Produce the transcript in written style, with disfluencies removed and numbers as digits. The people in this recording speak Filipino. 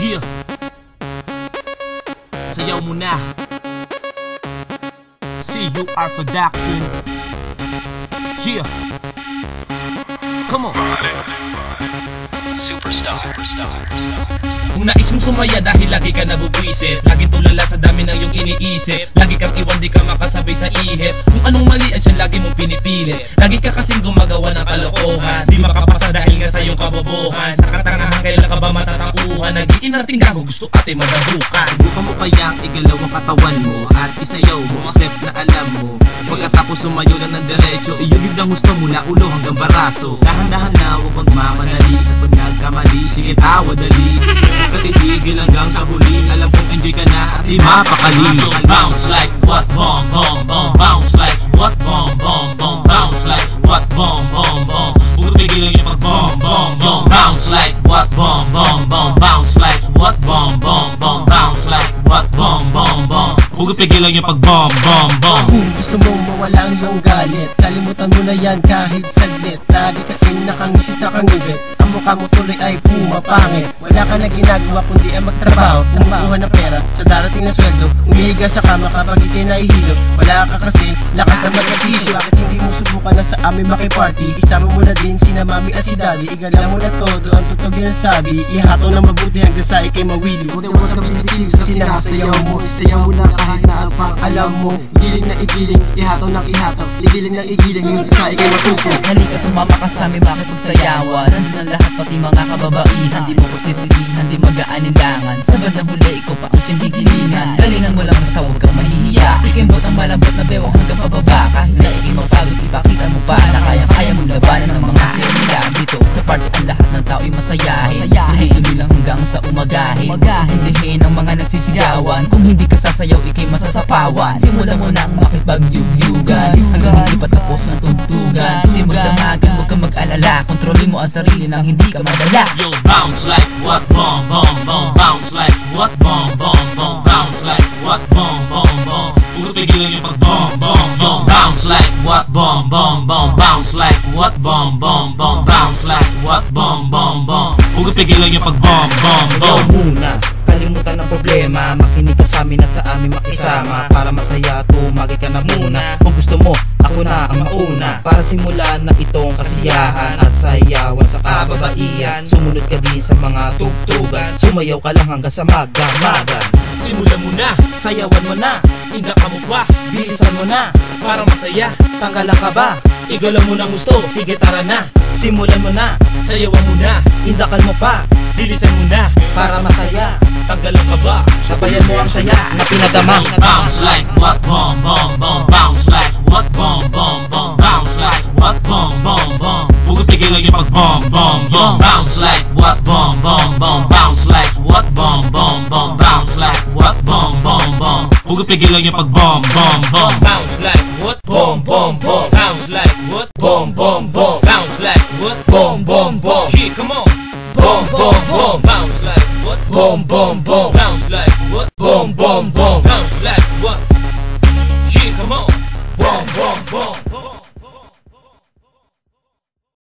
Yeah. Sayaw mo na. CUR Production. Yeah. Come on. Superstar. Kung nais mong sumaya dahil lagi ka nabubwisit, lagi tulala sa dami ng iyong iniisip, lagi kang iwan di ka makasabay sa ihip, kung anong mali at siya lagi mong pinipilit, lagi ka kasing gumagawa ng kalokohan, di makapasa dahil nga sa iyong kabobohan, sa katangahan kailan ka ba matatakuhan, nag-iinarting gago gusto ate madabukan. Bukan mo kayang igalaw ang katawan mo at isayaw mo step na alam mo, pagkatapos sumayo lang ng derecho, iyugid ang gusto mula ulo hanggang baraso, dahan-dahan na huwag magmamadali, at pag nagkamali sige tawa dali, huwag ka titigil hanggang sa huli, alam kong enjoy ka na at di mapakali. Bounce like what, bomb bomb bomb, bounce like what, bomb bomb bomb, bounce like what, bomb bomb bomb, huwag tigilan yung pag bomb bomb bomb, bounce like what, bomb bomb bomb, bounce like what, bomb bomb bomb, bounce like what, bomb bomb bomb, huwag pigilan yung pag bomb bomb bomb. Kung gusto mong mawala ang iyong galit, kalimutan mo na yan kahit saglit, lagi kasing nakangisit nakangibit, ang mukha mo tuloy ay pumapangit, wala ka na ginagawa kundi ang magtrabaho, kumukuha ng pera sa darating na sweldo, umihiga sa kama kapag ikay nahihilot, wala ka kasi lakas na mag-agisyo, bakit hindi mo subukan na sa amin makiparty, isama mo na din sina mami at si daddy, igala mo na todo ang totoo ginasabi, ihato na mabuti hanggang sa ikay mawili, huwag ka pinitig sa sinasayaw mo, isayaw mo na kahit na ang pang alam mo, igiling na igiling, ihato ng ihato, igiling na igiling hanggang sa ikay matuto. Halika sumama ka sa amin makipagsayawan, nandun ang lahat pati mga kababaihan, di mo ko sisisihan, di mag-aanindangan, sa bandang huli ikaw pa ang siyang gigilingan, galingan mo lang basta huwag kang mahihiya, ikimbot ang malambot na bewang hanggang pababa, kahit na ikay mapagod ipakita mo pa na kaya mong labanan ng mga sayo nila. Dito sa party ang lahat ng tao'y masayahin, tuloy lang hanggang sa umagahin, hindihin ang mga nagsisigawan, kung hindi ka sasayaw ikay masasapawan, simula mo nang makipagyugyugan hanggang hindi pa tapos ng tugtugan, hindi magdamagan, huwag kang mag-alala, kontrolin mo ang sarili nang hindi ka madala. Yo, bounce like what, bomb bomb bomb, bounce like what, bomb bomb bomb, bounce like what, bomb bomb bomb, huwag pigilan yung pag bomb bomb bomb, bounce like what, bomb bomb bomb, bounce like what, bomb bomb bomb, bounce like what, bomb bomb bomb, huwag pigilan yung pag bomb bomb bomb. Muna, kalimutan ang problema, makinig ka sa amin at sa amin makisama, para masaya tumagi ka na muna, kung gusto mo ako na ang mauna, para simulan na itong kasiyahan at sayawan sa kababaihan, sumunod ka din sa mga tugtugan, sumayaw ka lang hanggang sa magdamagan. Simulan mo na, Sayawan mo na, inga ka mo pa, bilisan mo na, para masaya, tanggalan ka ba, igalaw mo ng gusto, sige tara na, simulan mo na, sayawan mo na, indakal mo pa, dilisan mo na, para masaya, tanggalan ka ba, sabayan mo ang saya na pinadamang. bounce like what, bomb bomb bomb, bounce like what, bomb bomb bomb, bounce like what, bomb bomb bomb, huwag pigilan yung pag bomb bomb bomb, bounce like what, bomb bomb bomb, bounce like what, bomb bomb bomb, bounce like what, bomb bomb bomb, huwag pigilan yung pag bomb bomb bomb, bounce like what, bomb bomb bomb, bounce like what, bomb bomb bomb, bounce like what, bomb bomb bomb, yeah come on, bomb bomb bomb, bounce like what, bomb bomb bomb.